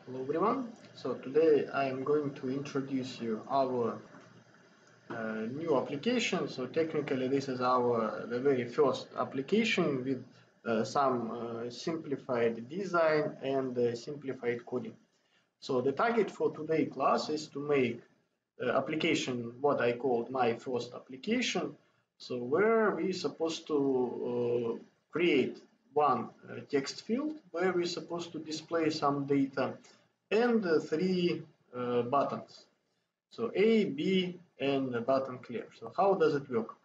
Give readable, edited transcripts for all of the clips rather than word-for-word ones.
Hello everyone. So today I am going to introduce you our new application. So technically this is our the very first application with some simplified design and simplified coding. So the target for today class is to make application what I called my first application. So where we supposed to create one text field where we supposed to display some data and three buttons. So A, B, and button clear. So how does it work?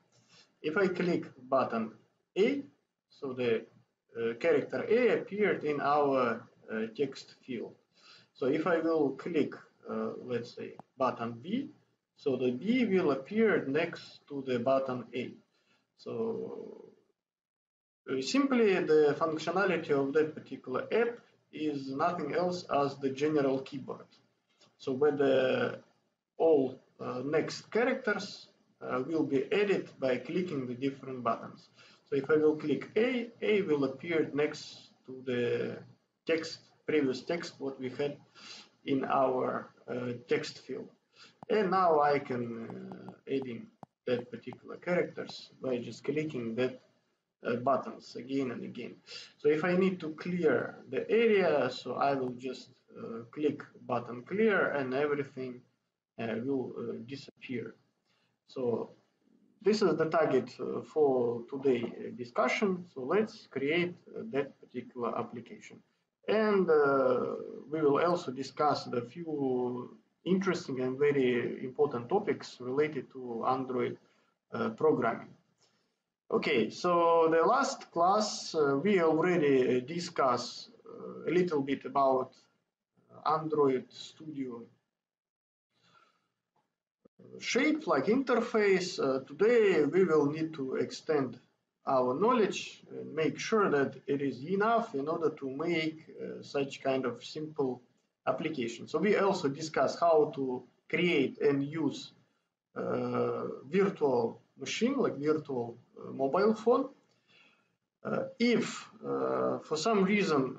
If I click button A, so the character A appeared in our text field. So if I will click, let's say, button B, so the B will appear next to the button A. So simply the functionality of that particular app is nothing else as the general keyboard. So where the all next characters will be added by clicking the different buttons. So if I will click A will appear next to the text, previous text what we had in our text field. And now I can adding that particular characters by just clicking that buttons again and again. So if I need to clear the area, so I will just click button clear and everything will disappear. So this is the target for today discussion. So let's create that particular application. And we will also discuss the few interesting and very important topics related to Android programming. Okay, so the last class we already discussed a little bit about Android Studio shape like interface. Today we will need to extend our knowledge and make sure that it is enough in order to make such kind of simple application. So we also discuss how to create and use virtual machine like virtual mobile phone. If for some reason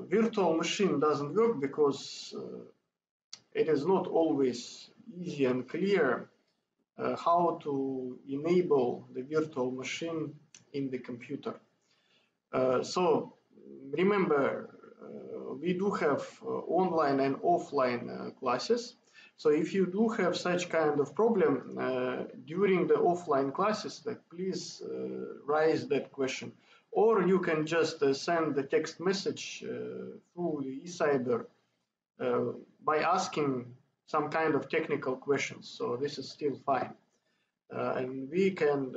virtual machine doesn't work because it is not always easy and clear how to enable the virtual machine in the computer. So remember, we do have online and offline classes. So if you do have such kind of problem during the offline classes, like please raise that question. Or you can just send the text message through eCyber by asking some kind of technical questions. So this is still fine. And we can,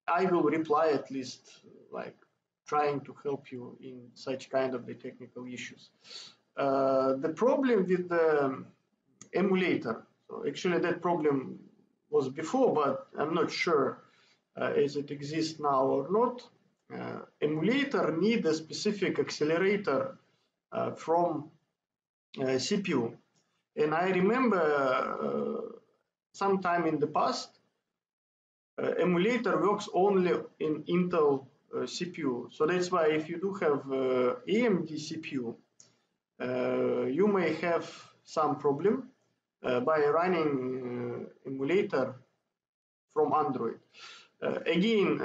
I will reply at least like trying to help you in such kind of the technical issues. The problem with the emulator, so actually that problem was before, but I'm not sure if it exists now or not. Emulator need a specific accelerator from CPU. And I remember sometime in the past, emulator works only in Intel CPU. So that's why if you do have AMD CPU, you may have some problem by running emulator from Android. Again,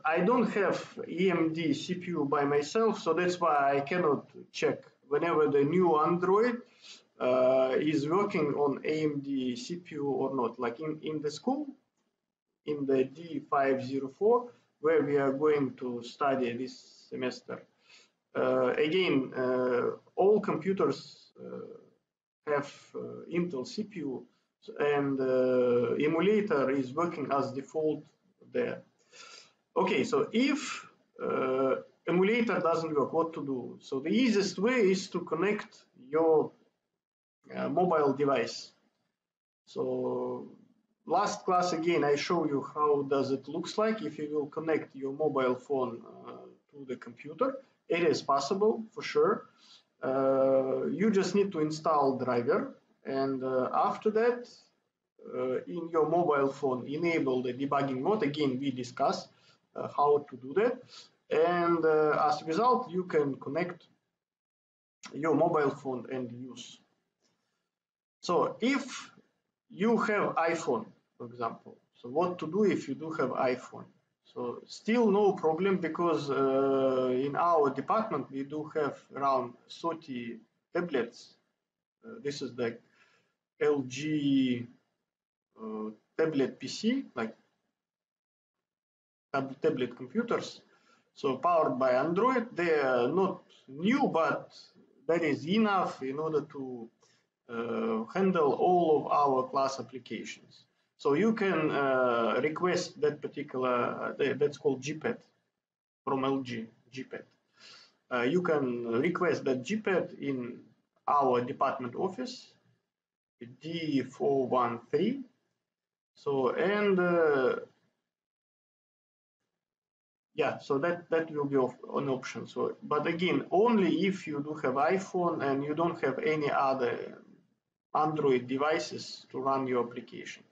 I don't have AMD CPU by myself, so that's why I cannot check whenever the new Android is working on AMD CPU or not. Like in the school, in the D504, where we are going to study this semester. Again, all computers have Intel CPU, and emulator is working as default there. Okay, so if emulator doesn't work, what to do? So the easiest way is to connect your mobile device. So last class again I show you how does it looks like if you will connect your mobile phone to the computer. It is possible for sure. You just need to install driver, and after that in your mobile phone enable the debugging mode. Again we discuss how to do that, and as a result you can connect your mobile phone and use. So if you have iPhone, for example, so what to do if you do have iPhone? So still no problem, because in our department we do have around 30 tablets. This is the LG tablet PC, like tablet computers. So powered by Android. They are not new, but that is enough in order to handle all of our class applications. So you can request that particular, that's called GPad from LG, GPad. You can request that GPad in our department office, D413. So, and yeah, so that will be an option. So, but again, only if you do have iPhone and you don't have any other Android devices to run your application.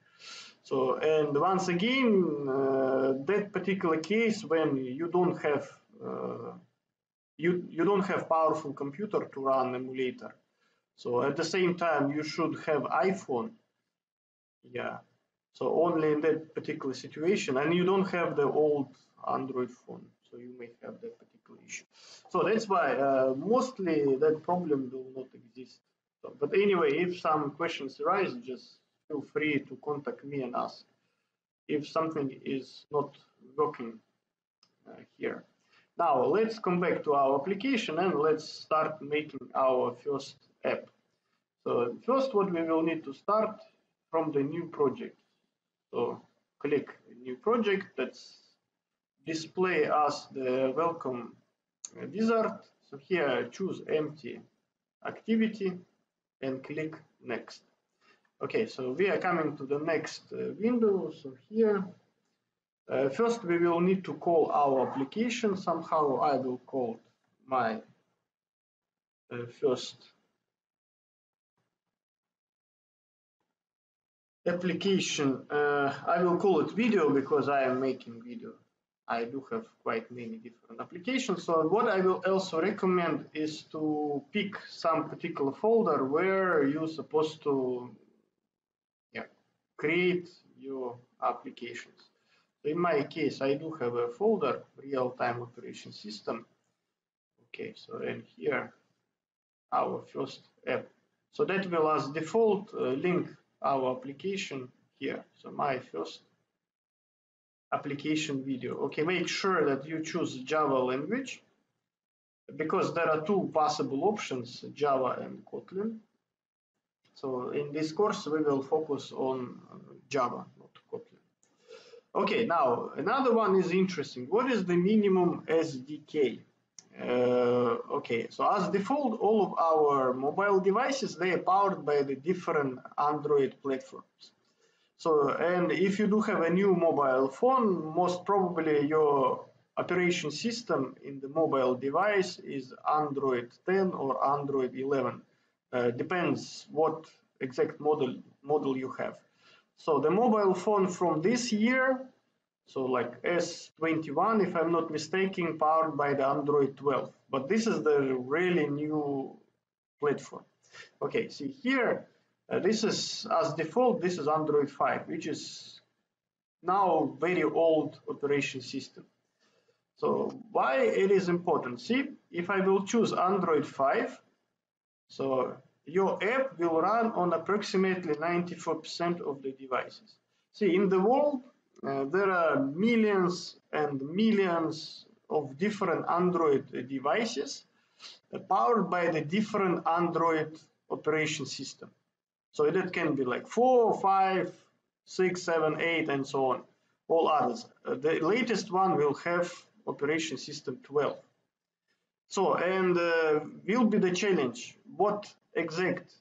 So, and once again, that particular case when you don't have you don't have powerful computer to run emulator. So at the same time, you should have iPhone. Yeah. So only in that particular situation, and you don't have the old Android phone, so you may have that particular issue. So that's why mostly that problem will not exist. So, but anyway, if some questions arise, just feel free to contact me and ask if something is not working here. Now let's come back to our application and let's start making our first app. So first, what we will need to start from the new project. So click new project. That's display us the welcome wizard. So here choose empty activity and click next. Okay, so we are coming to the next window. So here, first we will need to call our application. Somehow I will call my first application. I will call it video because I am making video. I do have quite many different applications. So what I will also recommend is to pick some particular folder where you're supposed to create your applications. So in my case, I do have a folder, real-time operation system. Okay, so and here, our first app. So that will as default link our application here. So my first application video. Okay, make sure that you choose Java language, because there are two possible options, Java and Kotlin. So in this course, we will focus on Java, not Kotlin. Okay, now another one is interesting. What is the minimum SDK? Okay, so as default, all of our mobile devices, they are powered by the different Android platforms. So, and if you do have a new mobile phone, most probably your operation system in the mobile device is Android 10 or Android 11. Depends what exact model you have. So the mobile phone from this year, so like S21, if I'm not mistaken, powered by the Android 12. But this is the really new platform. Okay, see here, this is as default, this is Android 5, which is now very old operation system. So why it is important? See, if I will choose Android 5, so your app will run on approximately 94% of the devices. See, in the world, there are millions and millions of different Android devices powered by the different Android operation system. So that can be like 4, 5, 6, 7, 8, and so on, all others. The latest one will have operation system 12. So, and will be the challenge, what exact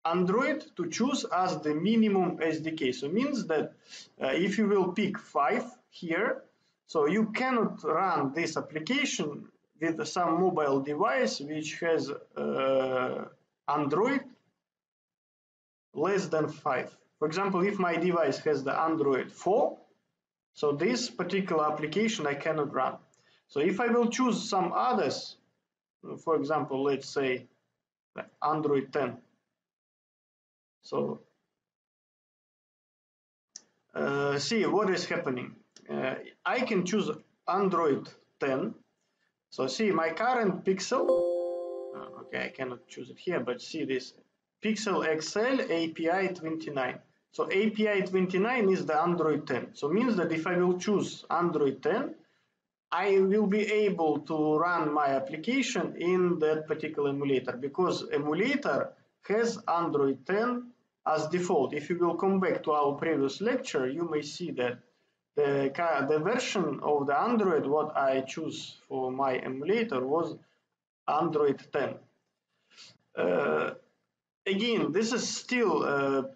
Android to choose as the minimum SDK. So means that if you will pick 5 here, so you cannot run this application with some mobile device which has Android less than 5. For example, if my device has the Android 4, so this particular application I cannot run. So if I will choose some others, for example, let's say Android 10. So see what is happening. I can choose Android 10. So see my current Pixel. Okay, I cannot choose it here, but see this Pixel XL API 29. So API 29 is the Android 10. So means that if I will choose Android 10, I will be able to run my application in that particular emulator, because emulator has Android 10 as default. If you will come back to our previous lecture, you may see that the version of the Android what I choose for my emulator was Android 10. Again, this is still a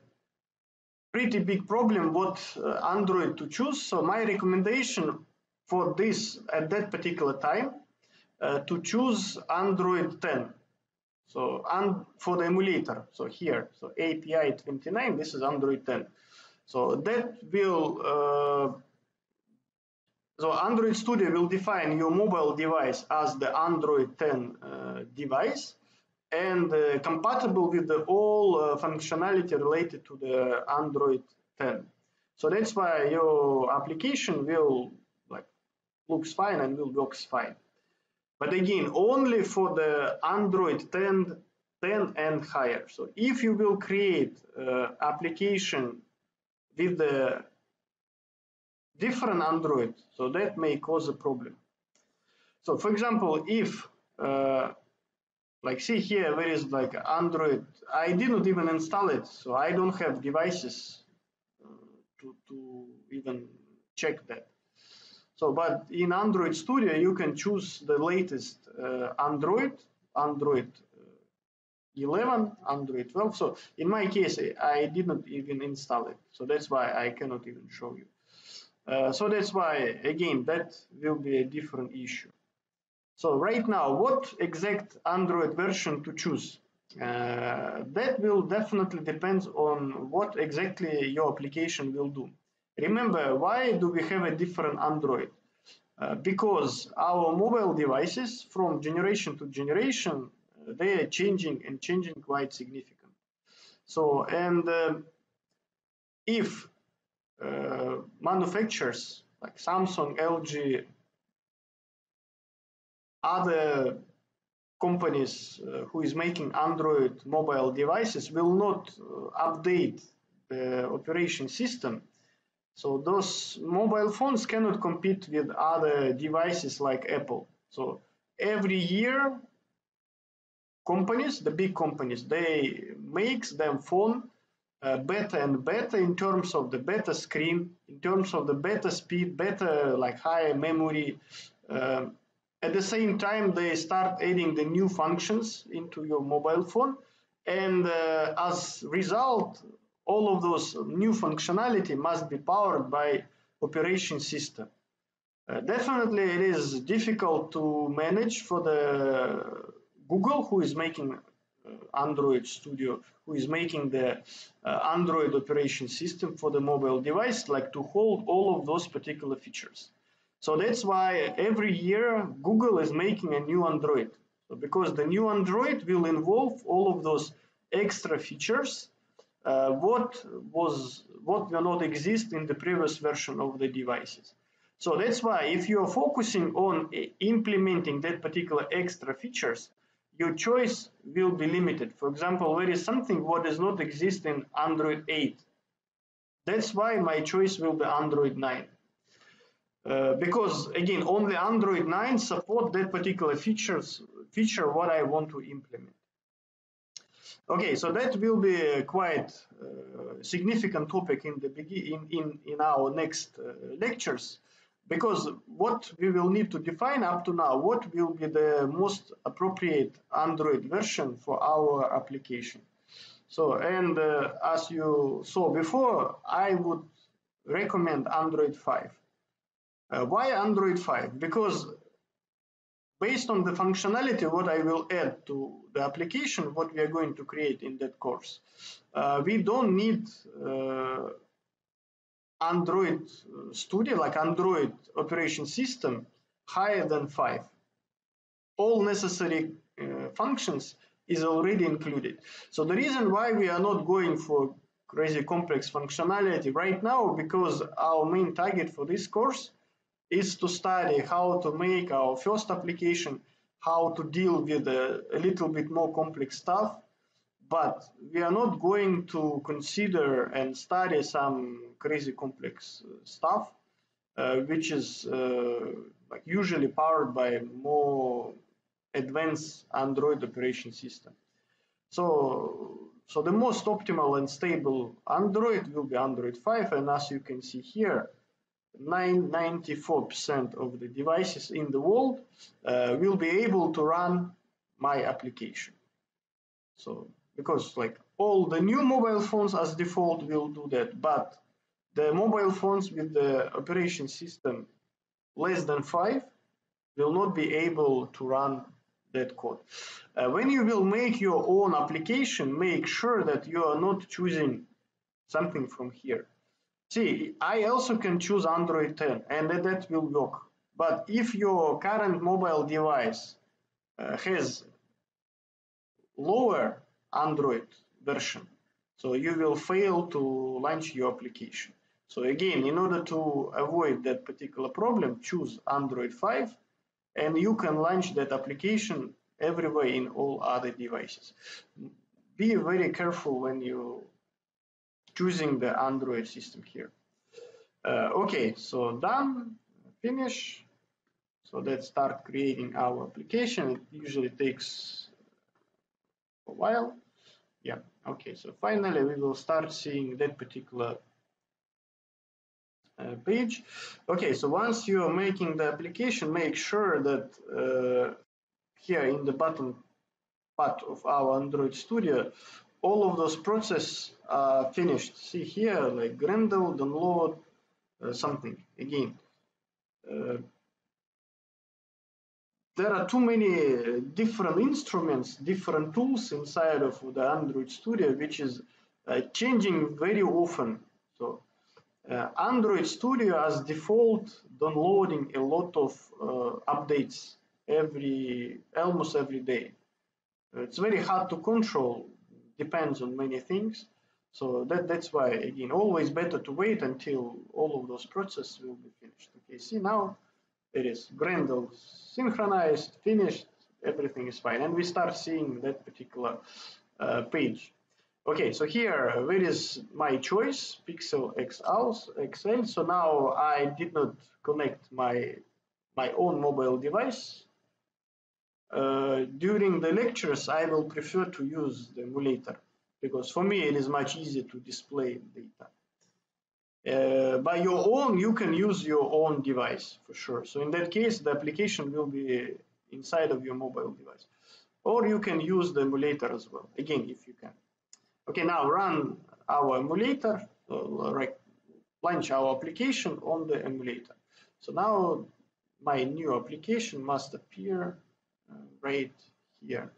pretty big problem what Android to choose. So my recommendation for this at that particular time to choose Android 10. So and for the emulator, so here, so API 29, this is Android 10. So that will so Android Studio will define your mobile device as the Android 10 device, and compatible with the all functionality related to the Android 10. So that's why your application will looks fine and will works fine. But again, only for the Android 10 and higher. So if you will create application with the different Android, so that may cause a problem. So for example, if like see here, there is like Android, I didn't even install it, so I don't have devices to even check that. So, but in Android Studio, you can choose the latest Android 11, Android 12. So in my case, I didn't even install it. So that's why I cannot even show you. So that's why, again, that will be a different issue. So right now, what exact Android version to choose? That will definitely depend on what exactly your application will do. Remember, why do we have a different Android? Because our mobile devices from generation to generation, they are changing and changing quite significant. So, and if manufacturers like Samsung, LG, other companies who is making Android mobile devices will not update the operation system, so those mobile phones cannot compete with other devices like Apple. So every year, companies, the big companies, they make them phone better and better in terms of the better screen, in terms of the better speed, better like higher memory. At the same time, they start adding the new functions into your mobile phone, and as result, all of those new functionality must be powered by operation system. Definitely, it is difficult to manage for the Google, who is making Android Studio, who is making the Android operation system for the mobile device, like to hold all of those particular features. So that's why every year Google is making a new Android. So because the new Android will involve all of those extra features what will not exist in the previous version of the devices. So that's why if you are focusing on implementing that particular extra features, your choice will be limited. For example, there is something what does not exist in Android 8. That's why my choice will be Android 9. Because again, only Android 9 support that particular feature what I want to implement. Okay, so that will be a quite significant topic in the in our next lectures, because what we will need to define up to now, what will be the most appropriate Android version for our application. So, and as you saw before, I would recommend Android 5. Why Android 5? Because based on the functionality what I will add to the application, what we are going to create in that course, we don't need Android Studio, like Android operation system, higher than 5. all necessary functions is already included. So the reason why we are not going for crazy complex functionality right now, because our main target for this course is to study how to make our first application, how to deal with a little bit more complex stuff, but we are not going to consider and study some crazy complex stuff, which is like usually powered by more advanced Android operation system. So the most optimal and stable Android will be Android 5, and as you can see here, 94% of the devices in the world will be able to run my application. So because like all the new mobile phones as default will do that, but the mobile phones with the operation system less than 5 will not be able to run that code. When you will make your own application, make sure that you are not choosing something from here. See, I also can choose Android 10 and that will work. But if your current mobile device has lower Android version, so you will fail to launch your application. So again, in order to avoid that particular problem, choose Android 5 and you can launch that application everywhere in all other devices. Be very careful when you choosing the Android system here. Okay, so done, finish. So let's start creating our application. It usually takes a while. Yeah, okay, so finally we will start seeing that particular page. Okay, so once you are making the application, make sure that here in the bottom part of our Android Studio, all of those processes are finished. See here, like Grendel, download, something. Again, there are too many different instruments, different tools inside of the Android Studio, which is changing very often. So Android Studio as default downloading a lot of updates almost every day. It's very hard to control, depends on many things. So that's why, again, always better to wait until all of those processes will be finished. Okay, see now it is Grendel synchronized, finished, everything is fine. And we start seeing that particular page. Okay, so here, where is my choice? Pixel XL. So now I did not connect my own mobile device. During the lectures, I will prefer to use the emulator because for me it is much easier to display data. By your own, you can use your own device for sure. So in that case, the application will be inside of your mobile device. Or you can use the emulator as well, again, if you can. Okay, now run our emulator, launch our application on the emulator. So now my new application must appear right here.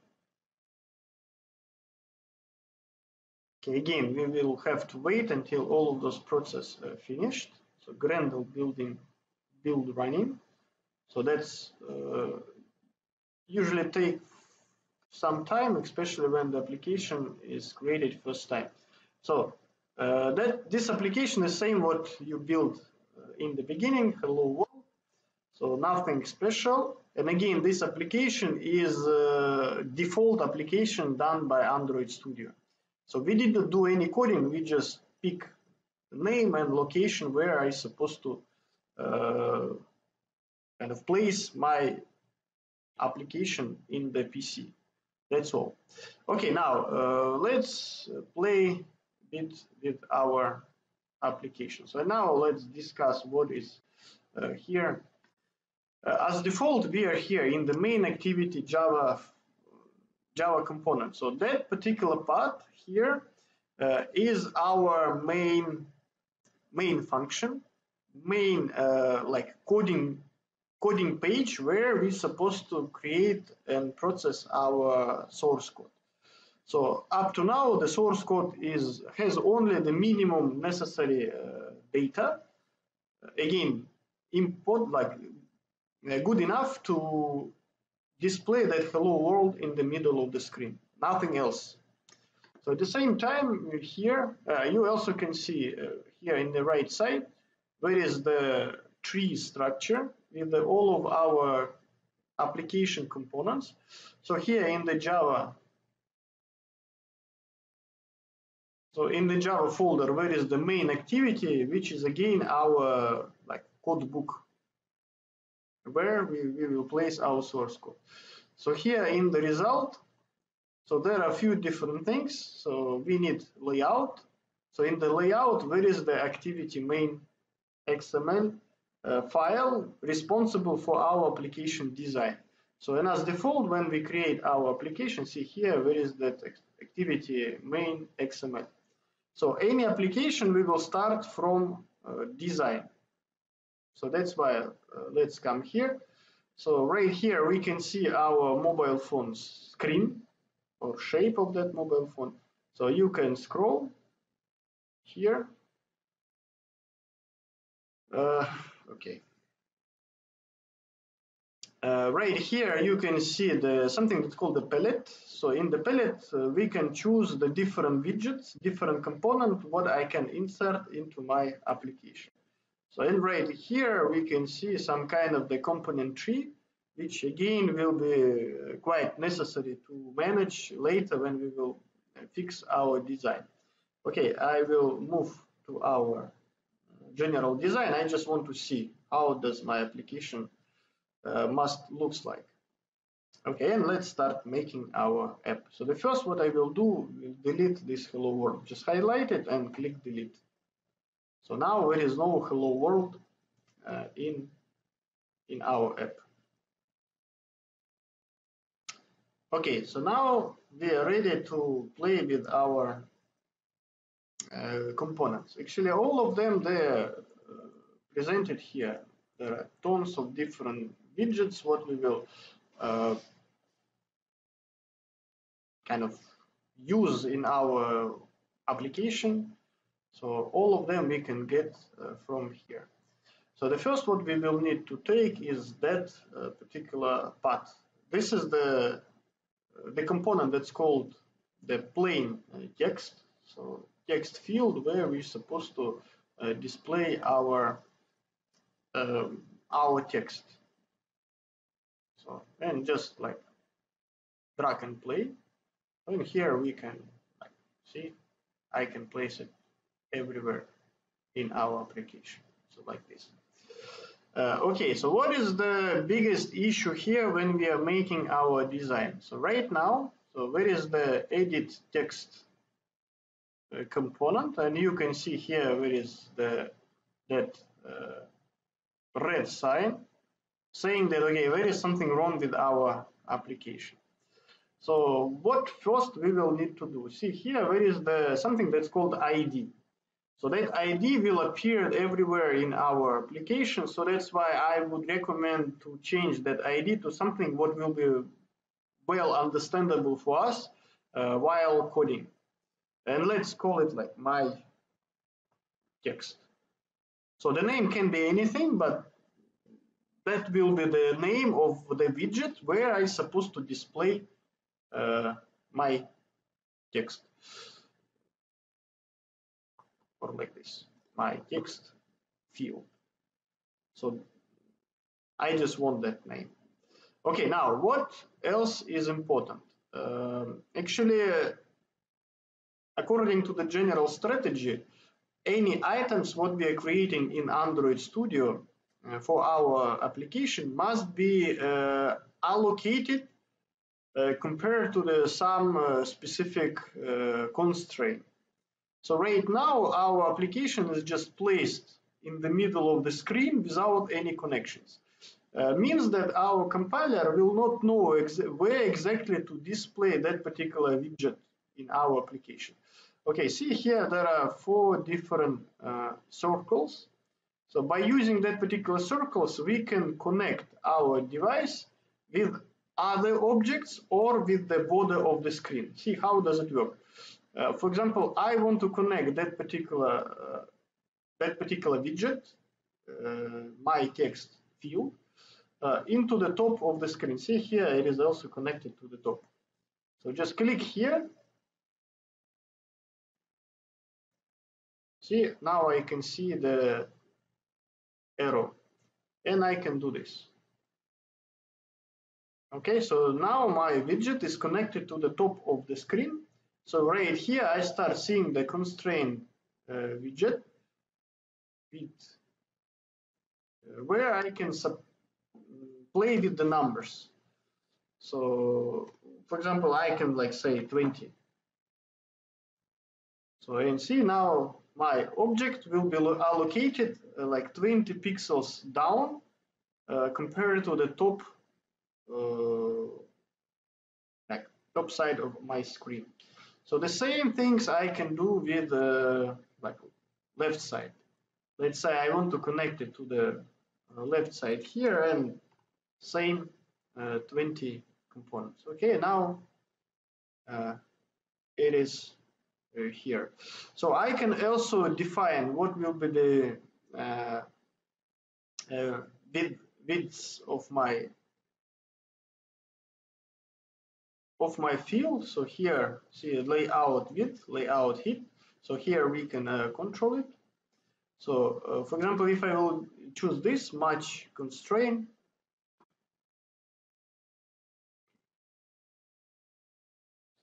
Okay, again, we will have to wait until all of those processes are finished. So Grendel build running. So that's usually take some time, especially when the application is created first time. So this application is same what you built in the beginning, hello world. So nothing special. And again, this application is default application done by Android Studio. So we did not do any coding, we just pick the name and location where I supposed to kind of place my application in the PC. That's all. Okay, now let's play a bit with our application. So now let's discuss what is here. As default, we are here in the main activity Java component. So that particular part here is our main function, main like coding page where we're supposed to create and process our source code. So up to now, the source code has only the minimum necessary data. Again, import like good enough to display that hello world in the middle of the screen, nothing else. So at the same time, here you also can see here in the right side, where is the tree structure with all of our application components. So here in the Java, so in the Java folder, where is the main activity, which is again our like code book, where we will place our source code. So here in the result, so there are a few different things. So we need layout. So in the layout, where is the activity main XML file responsible for our application design. So and as default, when we create our application, see here, where is that activity main XML. So any application, we will start from design. So that's why let's come here. So right here, we can see our mobile phone screen or shape of that mobile phone. So you can scroll here. Okay. Right here, you can see something that's called the palette. So in the palette, we can choose the different widgets, different component, what I can insert into my application. So and right here, we can see some kind of the component tree, which again will be quite necessary to manage later when we will fix our design. Okay, I will move to our general design. I just want to see how does my application must looks like. Okay, and let's start making our app. So the first what I will do is delete this hello world. Just highlight it and click delete. So now there is no hello world in our app. Okay, so now we are ready to play with our components. Actually, all of them they are presented here. There are tons of different widgets what we will kind of use in our application. So all of them we can get from here. So the first what we will need to take is that particular path. This is the component that's called the plain text. So text field where we're supposed to display our text. So and just like drag and play. And here we can see I can place it everywhere in our application. So like this. Okay, so what is the biggest issue here when we are making our design? So right now, so where is the edit text component? And you can see here where is that red sign saying that, okay, there is something wrong with our application. So what first we will need to do? See here, there is something that's called ID. So that ID will appear everywhere in our application. So that's why I would recommend to change that ID to something what will be well understandable for us while coding. And let's call it like my text. So the name can be anything, but that will be the name of the widget where I'm supposed to display my text. Or like this, my text field. So I just want that name. Okay, now what else is important? Actually, according to the general strategy, any items what we are creating in Android Studio for our application must be allocated compared to some specific constraint. So right now our application is just placed in the middle of the screen without any connections. Means that our compiler will not know where exactly to display that particular widget in our application. Okay, see here there are 4 different circles. So by using that particular circles, we can connect our device with other objects or with the border of the screen. See how does it work? For example, I want to connect that particular widget, my text field, into the top of the screen. See here, it is also connected to the top. So just click here. See, now I can see the arrow, and I can do this. Okay, so now my widget is connected to the top of the screen. So right here, I start seeing the constraint widget with where I can play with the numbers. So, for example, I can like say 20. So and see now my object will be allocated like 20 pixels down compared to the top like top side of my screen. So the same things I can do with like left side. Let's say I want to connect it to the left side here, and same 20 components. Okay, now it is here. So I can also define what will be the width of my field. So here, see layout width, layout height. So here we can control it. So for example, if I will choose this match constraint,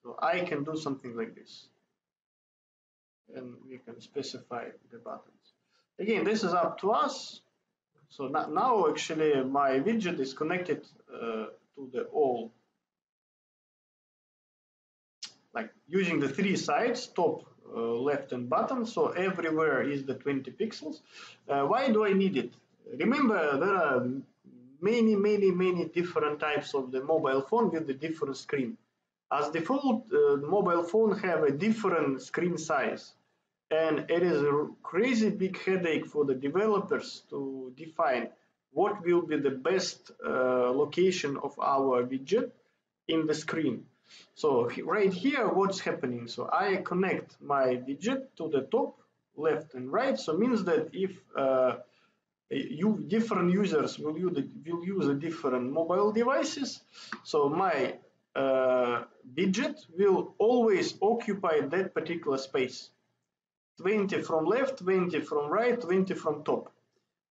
so I can do something like this, and we can specify the buttons. Again, this is up to us. So now actually my widget is connected to the all, like using the three sides, top, left, and bottom. So everywhere is the 20 pixels. Why do I need it? Remember, there are many different types of the mobile phone with the different screen. As default, mobile phone have a different screen size, and it is a crazy big headache for the developers to define what will be the best location of our widget in the screen. So right here, what's happening? So I connect my widget to the top, left, and right. So means that if different users will use a different mobile devices, so my widget will always occupy that particular space. 20 from left, 20 from right, 20 from top.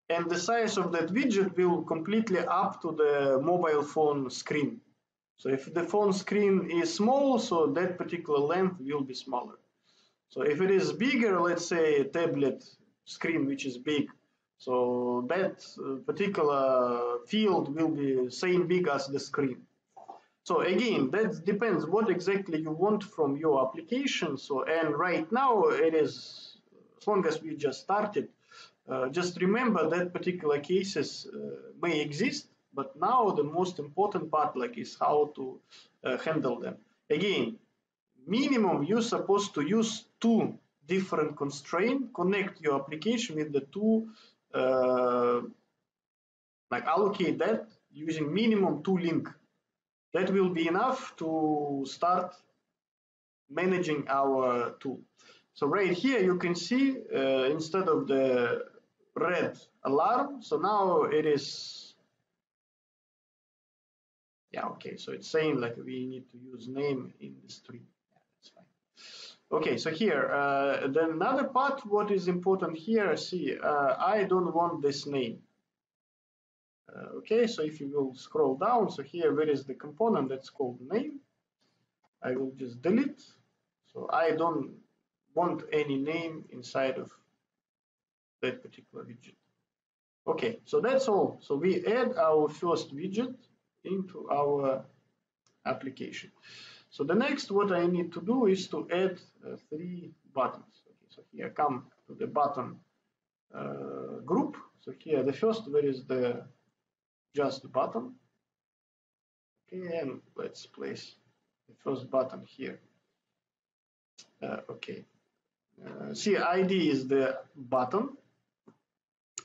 And the size of that widget will completely up to the mobile phone screen. So if the phone screen is small, so that particular length will be smaller. So if it is bigger, let's say a tablet screen which is big, so that particular field will be same big as the screen. So again, that depends what exactly you want from your application. So and right now it is, as long as we just started, just remember that particular cases may exist, but now the most important part like is how to handle them. Again, minimum you're supposed to use two different constraints, connect your application with the two, like allocate that using minimum two link. That will be enough to start managing our tool. So right here you can see instead of the red alarm, so now it is, yeah, okay, so it's saying like we need to use name in the string. Yeah, that's fine. Okay, so here then another part, what is important here, see, I don't want this name. Okay, so if you will scroll down, so here where is the component that's called name, I will just delete. So I don't want any name inside of that particular widget. Okay, so that's all. So we add our first widget into our application. So the next what I need to do is to add three buttons. Okay, so here come to the button group. So here the first, where is the just button. Okay, and let's place the first button here. Okay, see, ID is the button,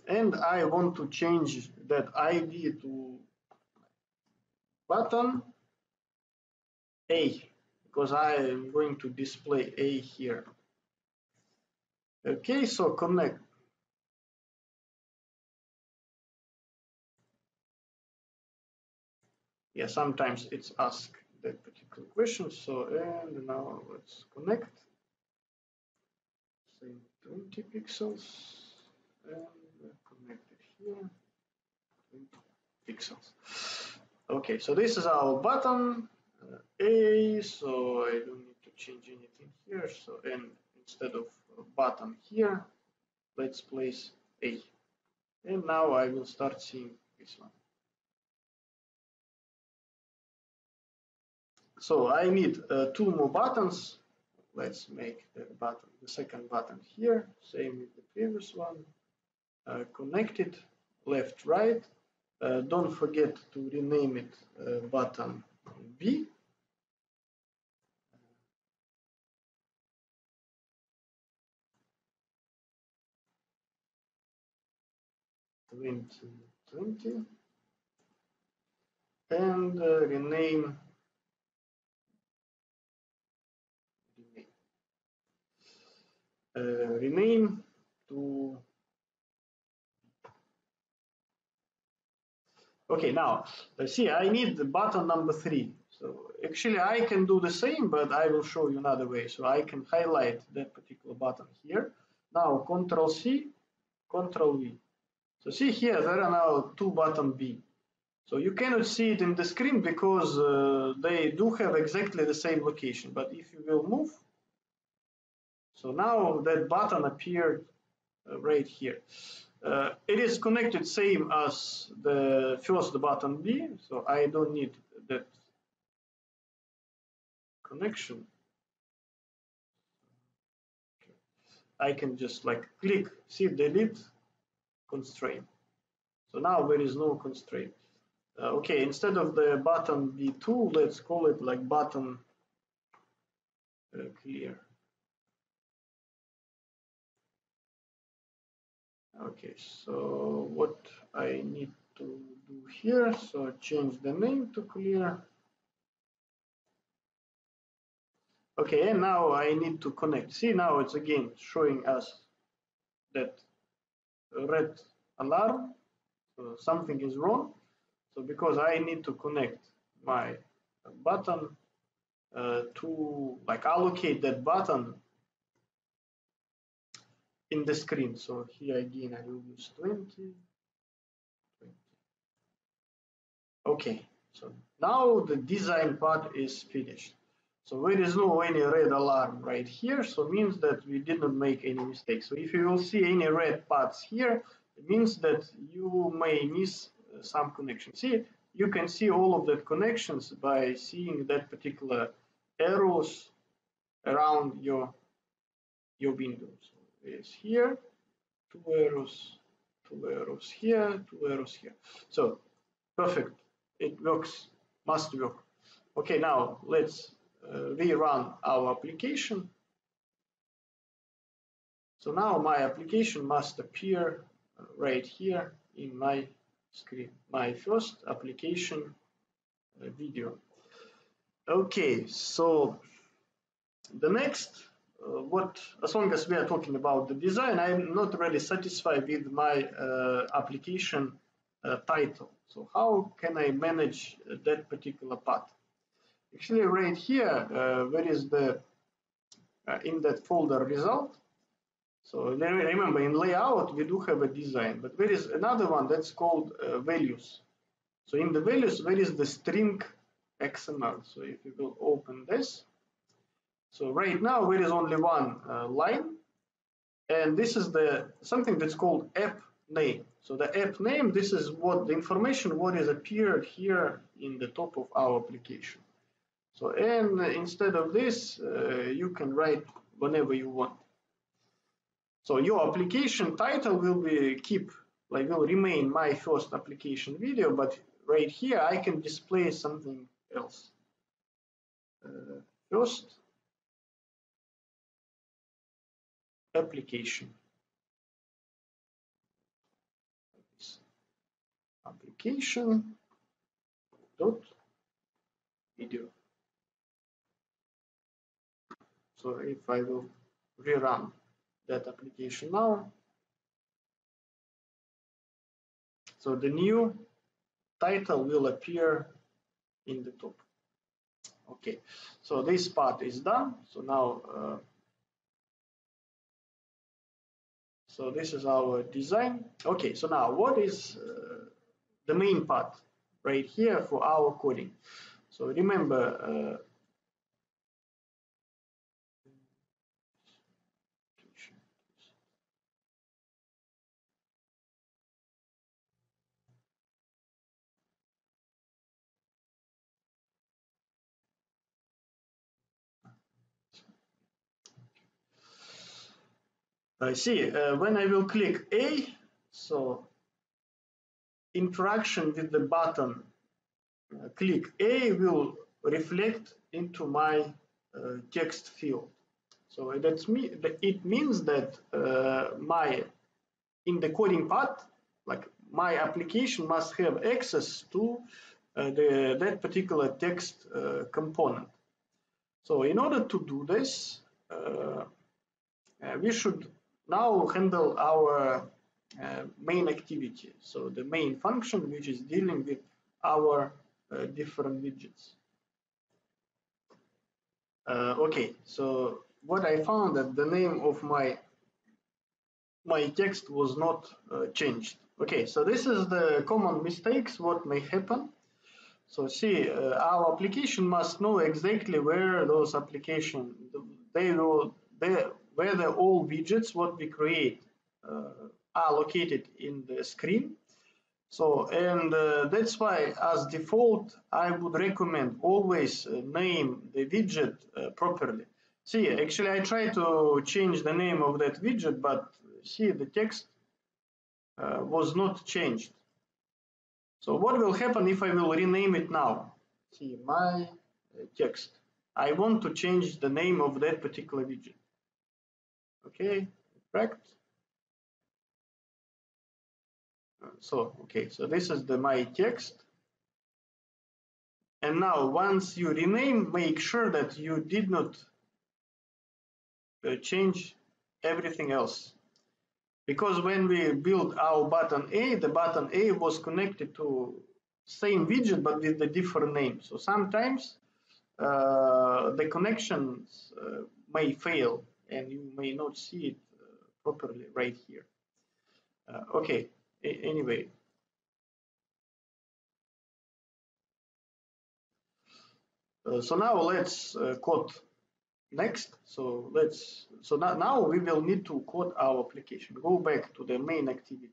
and I want to change that ID to button A, because I am going to display A here. Okay, so connect. yeah, sometimes it's asked that particular question. So, and now let's connect. Say 20 pixels and connect it here. 20 pixels. Okay, so this is our button A. So I don't need to change anything here. So, and instead of button here, let's place A. And now I will start seeing this one. So I need two more buttons. Let's make the second button here, same with the previous one. Connect it left, right. Don't forget to rename it button B. (2020) and rename to. Okay, now see, I need the button number 3. So actually I can do the same, but I will show you another way. So I can highlight that particular button here. Now Control C, Control V. So see here, there are now two button B. So you cannot see it in the screen because they do have exactly the same location. But if you will move, so now that button appeared right here. It is connected same as the first button B, so I don't need that connection. I can just like click, see, delete constraint. So now there is no constraint. Okay, instead of the button B2, let's call it like button clear. Okay, so what I need to do here, so change the name to clear. Okay, and now I need to connect. See, now it's again showing us that red alarm, so something is wrong. So because I need to connect my button to like allocate that button in the screen. So here again I will use 20. Okay, so now the design part is finished. So there is no any red alarm right here, so means that we did not make any mistakes. So if you will see any red parts here, it means that you may miss some connection. See, you can see all of the connections by seeing that particular arrows around your window. So it's here, two arrows here, two arrows here. So perfect. It works, must work. Okay, now let's rerun our application. So now my application must appear right here in my screen, my first application video. Okay, so the next, as long as we are talking about the design, I'm not really satisfied with my application title. So how can I manage that particular part? Actually, right here, where is the in that folder result? So remember, in layout we do have a design, but there is another one that's called values. So in the values, there is the string XML. So if you will open this, so right now there is only one line, and this is the something that's called app name. So the app name, this is what the information what is appeared here in the top of our application. So and instead of this, you can write whenever you want. So your application title will will remain my first application video, but right here I can display something else. First application. Application dot video. So if I will rerun that application now, so the new title will appear in the top. Okay, so this part is done. So now, so this is our design. Okay, so now what is the main part right here for our coding? So remember, see, when I will click A, so interaction with the button click A will reflect into my text field. So it means that in the coding part, like my application must have access to that particular text component. So in order to do this, we should now handle our main activity. So the main function, which is dealing with our different widgets. Okay, so what I found that the name of my text was not changed. Okay, so this is the common mistakes what may happen. So see, our application must know exactly where those applications, where the all widgets what we create are located in the screen. So, and that's why as default, I would recommend always name the widget properly. See, actually I tried to change the name of that widget, but see, the text was not changed. So what will happen if I will rename it now? See, my text. I want to change the name of that particular widget. Okay, correct. So, okay, so this is my text. And now once you rename, make sure that you did not change everything else. Because when we built our button A, the button A was connected to same widget but with a different name. So sometimes the connections may fail and you may not see it properly right here. Okay, anyway. So now let's code next. So now we will need to code our application. Go back to the main activity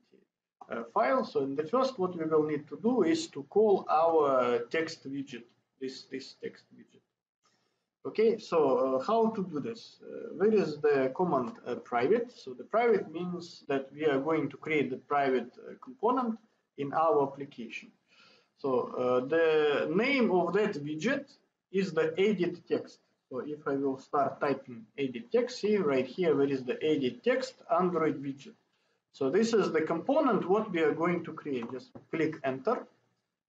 file. So in the first, what we will need to do is to call our text widget, this text widget. Okay, so how to do this? Where is the command private? So the private means that we are going to create the private component in our application. So the name of that widget is the edit text. So if I will start typing edit text, see right here, where is the edit text Android widget. So this is the component what we are going to create. Just click enter.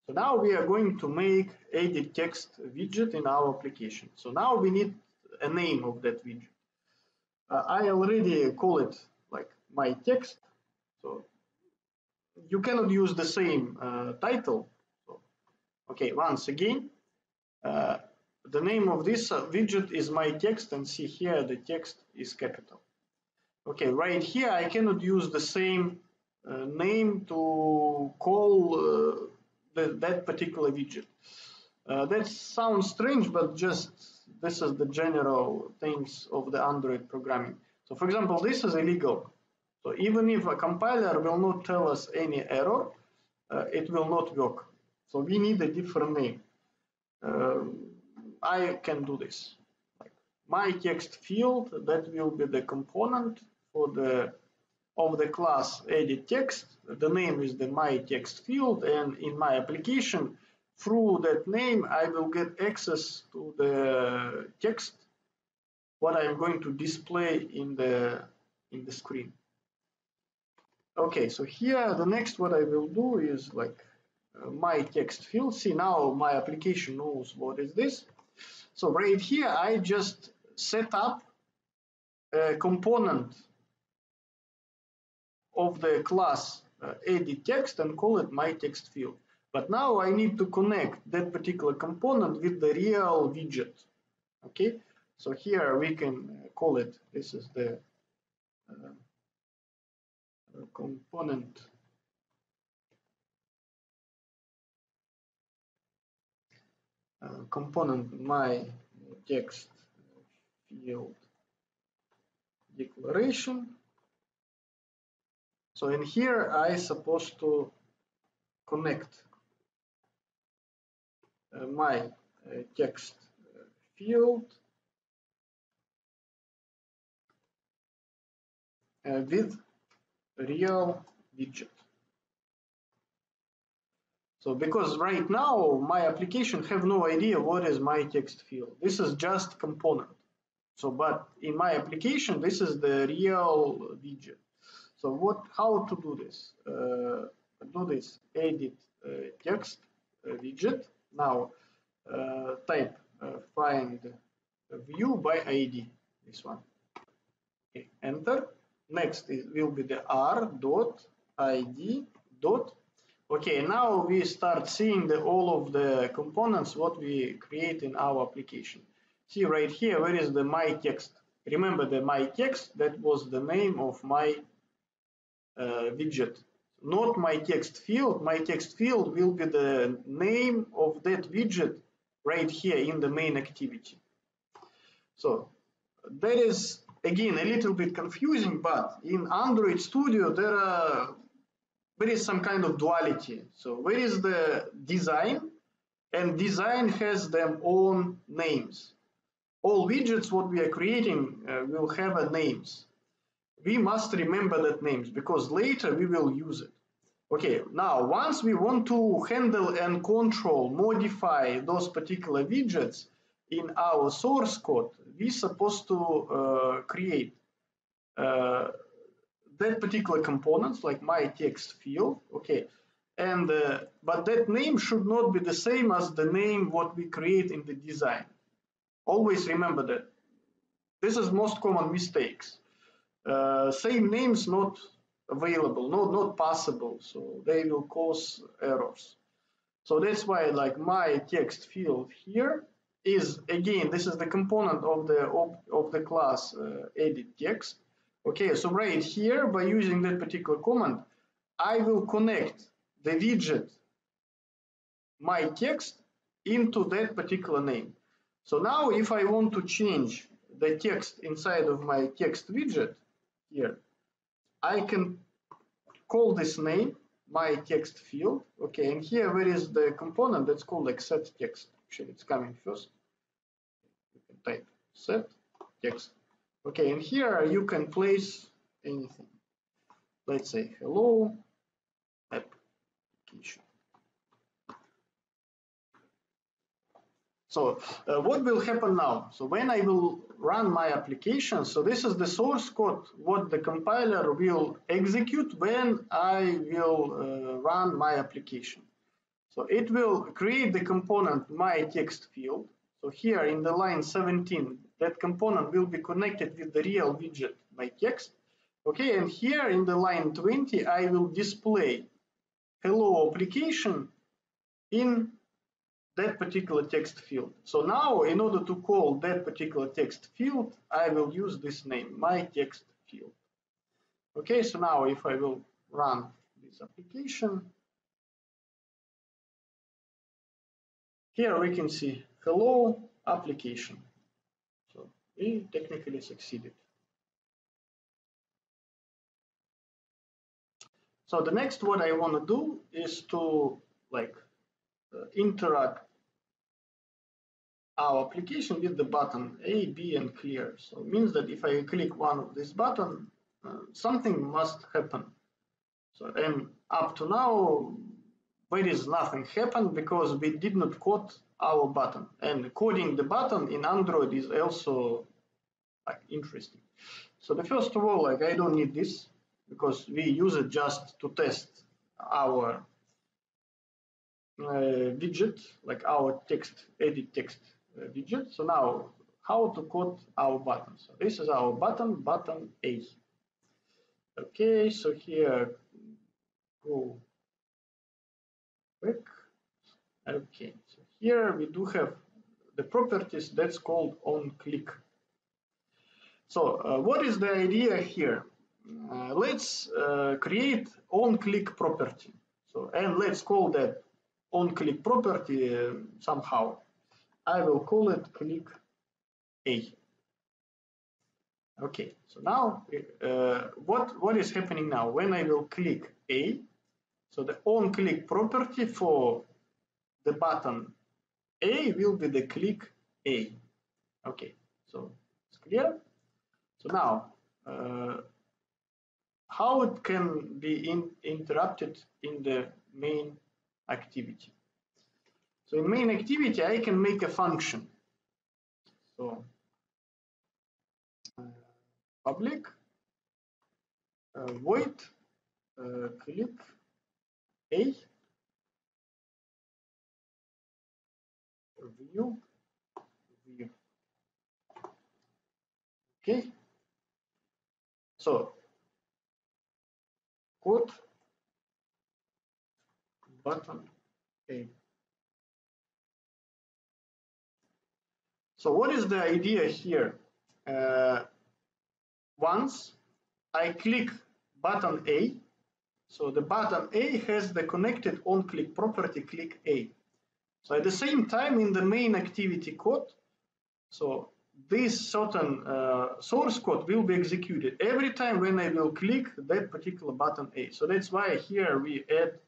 So now we are going to make edit text widget in our application. So now we need a name of that widget. I already call it like my text. So you cannot use the same title. So, okay, once again, the name of this widget is my text, and see here the text is capital. Okay, right here I cannot use the same name to call that particular widget. That sounds strange, but just this is the general things of the Android programming. So for example, this is illegal. So even if a compiler will not tell us any error, it will not work. So we need a different name. I can do this. Like my text field, that will be the component for of the class edit text. The name is the my text field, and in my application, through that name, I will get access to the text what I'm going to display in the screen. Okay, so here the next what I will do is like my text field. See, now my application knows what is this. So right here I just set up a component of the class edit text and call it my text field. But now I need to connect that particular component with the real widget. Okay, so here we can call it, this is the component my text field declaration. So in here I supposed to connect my text field with real widget. So because right now my application have no idea what is my text field. This is just component. So but in my application this is the real widget. So how to do this? Edit text widget. Now type find view by ID, this one. Okay, enter. Next will be the r dot id dot. Okay, now we start seeing all of the components what we create in our application. See right here, where is the my text? Remember the my text, that was the name of my widget, not my text field. My text field will be the name of that widget right here in the main activity. So that is again a little bit confusing, but in Android Studio there is some kind of duality. So where is the design, and design has their own names. All widgets what we are creating will have a names. We must remember that names because later we will use it. Okay, now once we want to handle and control, modify those particular widgets in our source code, we're supposed to create that particular components like my text field. Okay, and but that name should not be the same as the name what we create in the design. Always remember that. This is most common mistakes. Same names not available, not possible, so they will cause errors. So that's why like my text field here is, again, this is the component of the class edit text. Okay, so right here by using that particular command I will connect the widget my text into that particular name. So now if I want to change the text inside of my text widget here, I can call this name my text field. Okay, and here where is the component that's called like set text. Actually, it's coming first. You can type set text. Okay, and here you can place anything. Let's say hello application. So what will happen now? So when I will run my application, so this is the source code what the compiler will execute when I will run my application. So it will create the component my text field. So here in the line 17, that component will be connected with the real widget my text. Okay, and here in the line 20, I will display hello application in that particular text field. So now in order to call that particular text field, I will use this name, my text field. Okay, so now if I will run this application, here we can see hello application. So we technically succeeded. So the next what I want to do is to like interact our application with the button A, B, and clear. So it means that if I click one of this button, something must happen. So and up to now, there is nothing happened because we did not code our button. And coding the button in Android is also like interesting. So the first of all, like I don't need this because we use it just to test our widget, like our text, edit text widget. So now how to code our button. So this is our button, button A. Okay, so here go back Okay, so here we do have the properties that's called onClick. So what is the idea here? Let's create onClick property. So, and let's call that onClick property somehow. I will call it click A. Okay, so now what is happening now? When I will click A, so the onClick property for the button A will be the click A. Okay, so it's clear. So now, how it can be interrupted in the main activity? So in main activity, I can make a function. So public void click A view. Okay. So code button A. So what is the idea here? Once I click button A, so the button A has the connected onClick property click A. So at the same time in the main activity code, so this certain source code will be executed every time when I will click that particular button A. So that's why here we add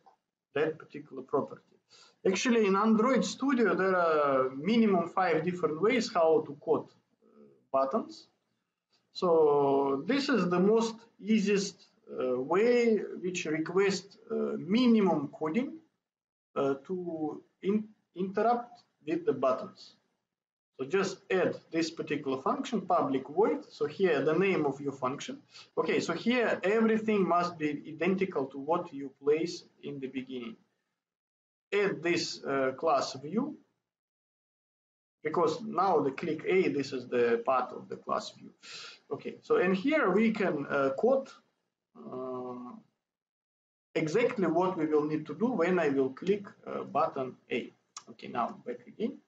that particular property. Actually, in Android Studio, there are minimum 5 different ways how to code buttons. So this is the most easiest way which requests minimum coding to interrupt with the buttons. So just add this particular function, public void. So here the name of your function. Okay, so here everything must be identical to what you place in the beginning. Add this class view, because now the click A, this is the part of the class view. Okay, so and here we can code exactly what we will need to do when I will click button A. Okay, now back again.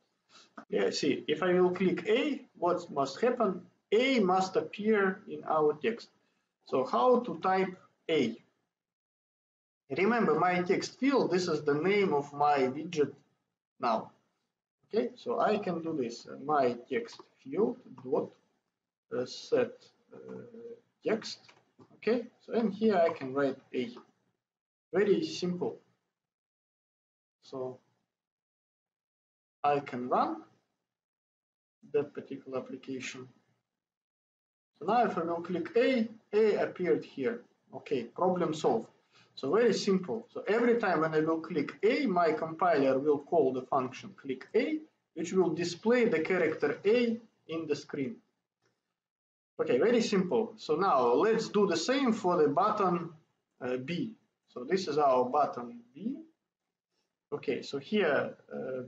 Yeah, see, if I will click A, what must happen? A must appear in our text. So how to type A? Remember my text field, this is the name of my widget now. Okay, so I can do this. My text field dot set text. Okay, so and here I can write A. Very simple. So I can run that particular application. So now if I will click A appeared here. Okay, problem solved. So very simple. So every time when I will click A, my compiler will call the function click A, which will display the character A in the screen. Okay, very simple. So now let's do the same for the button B. So this is our button B. Okay, so here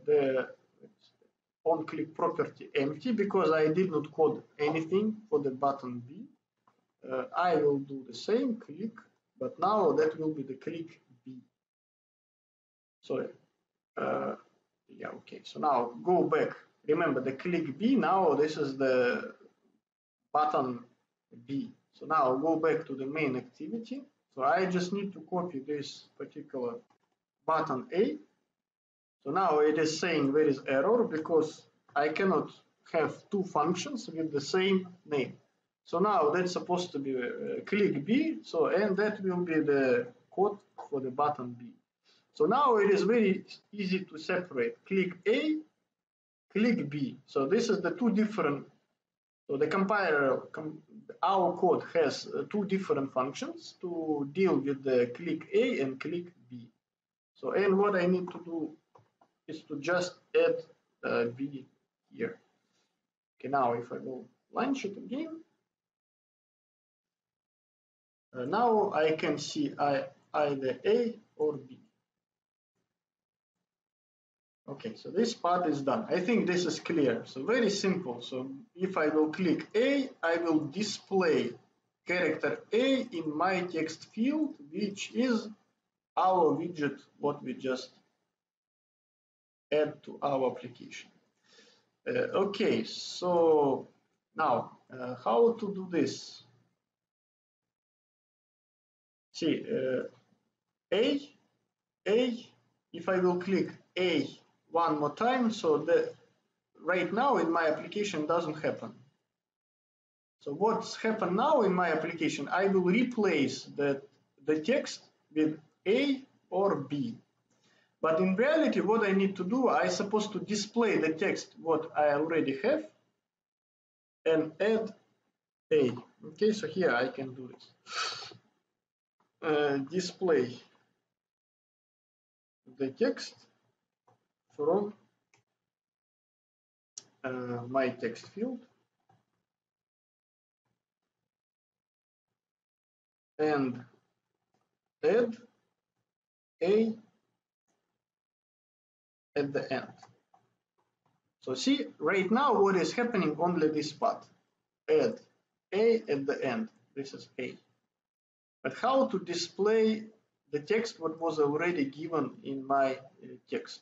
the onClick property empty because I did not code anything for the button B. I will do the same click, but now that will be the click B. So yeah, okay. So now go back. Remember the click B. Now this is the button B. So now go back to the main activity. So I just need to copy this particular button A. So now it is saying there is error because I cannot have two functions with the same name. So now that's supposed to be click B. So and that will be the code for the button B. So now it is very easy to separate click A, click B. So this is the two different. So the compiler, our code has two different functions to deal with the click A and click B. So and what I need to do is to just add B here. Okay, now if I will launch it again, now I can see either A or B. Okay, so this part is done. I think this is clear. So very simple. So if I will click A, I will display character A in my text field, which is our widget, what we just add to our application. Okay, so now how to do this? See, A, if I will click A one more time, so the right now in my application doesn't happen. So what's happened now in my application, I will replace the text with A or B. But in reality, what I need to do, I'm supposed to display the text what I already have and add A. Okay, so here I can do this. Display the text from my text field and add A at the end. So see, right now what is happening, only this part. Add A at the end. This is A. But how to display the text what was already given in my text,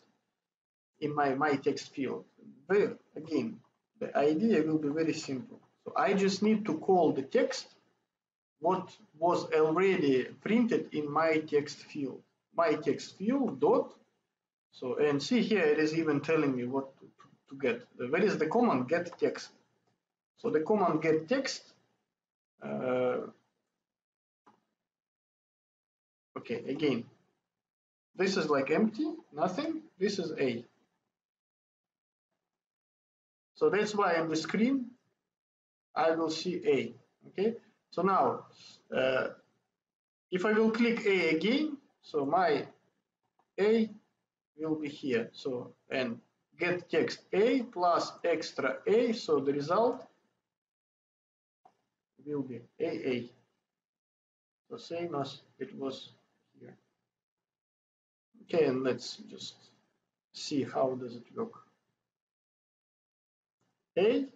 in my text field? Again, the idea will be very simple. So I just need to call the text what was already printed in my text field. My text field dot. So, and see here, it is even telling me what to get. Where is the command get text? So the command get text. Okay, again, this is like empty, nothing. This is A. So that's why on the screen I will see A. Okay. So now, if I will click A again, so my A will be here. So and get text A plus extra A. So the result will be AA. So same as it was here. Okay, and let's just see how does it work. A.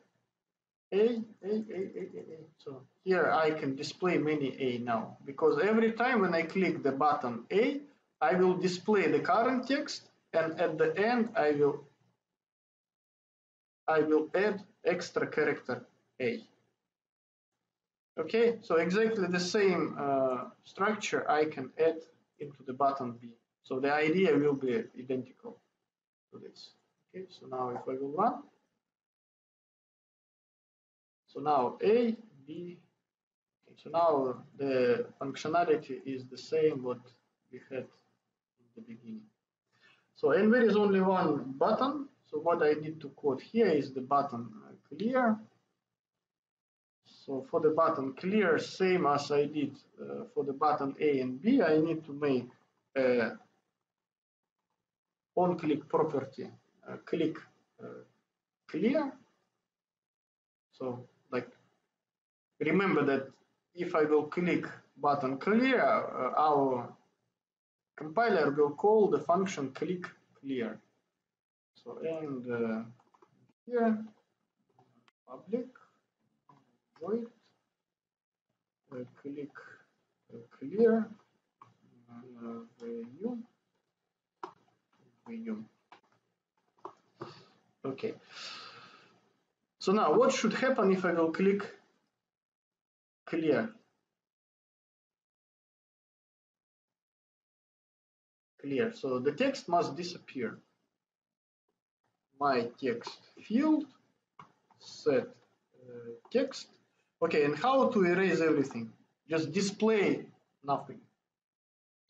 So here I can display many A now, because every time when I click the button A, I will display the current text, and at the end I will add extra character A. Okay, so exactly the same structure I can add into the button B. So the idea will be identical to this. Okay, so now if I will run, so now A, B. Okay, so now the functionality is the same what we had in the beginning. So and there is only one button. So what I need to code here is the button clear. So for the button clear, same as I did for the button A and B, I need to make on-click property click clear. So like remember that if I will click button clear, our compiler will call the function click clear. So and here public void click clear value. Okay. So now what should happen if I will click clear? Clear. So the text must disappear. My text field set text. Okay, and how to erase everything? Just display nothing.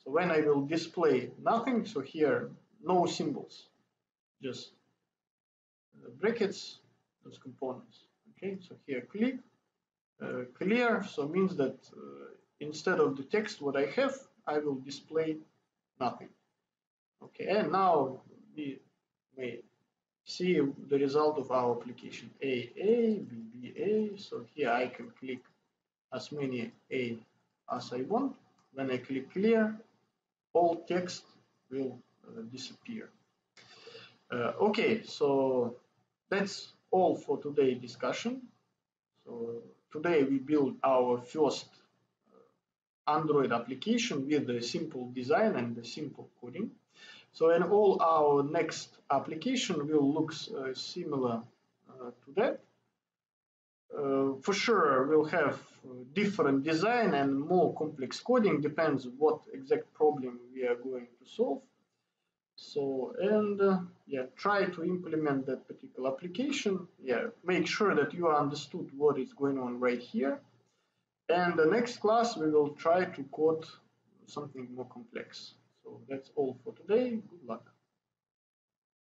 So when I will display nothing, so here no symbols, just brackets, those components. Okay, so here click clear, so means that instead of the text what I have, I will display nothing. Okay, and now we may see the result of our application. A, B, A. So here I can click as many A as I want. When I click clear, all text will disappear. Okay, so that's all for today's discussion. So today we built our first Android application with a simple design and a simple coding. So in all our next application will look similar to that. For sure, we'll have different design and more complex coding, depends what exact problem we are going to solve. So, and yeah, try to implement that particular application. Yeah, make sure that you understood what is going on right here. And the next class, we will try to code something more complex. So that's all for today. Good luck.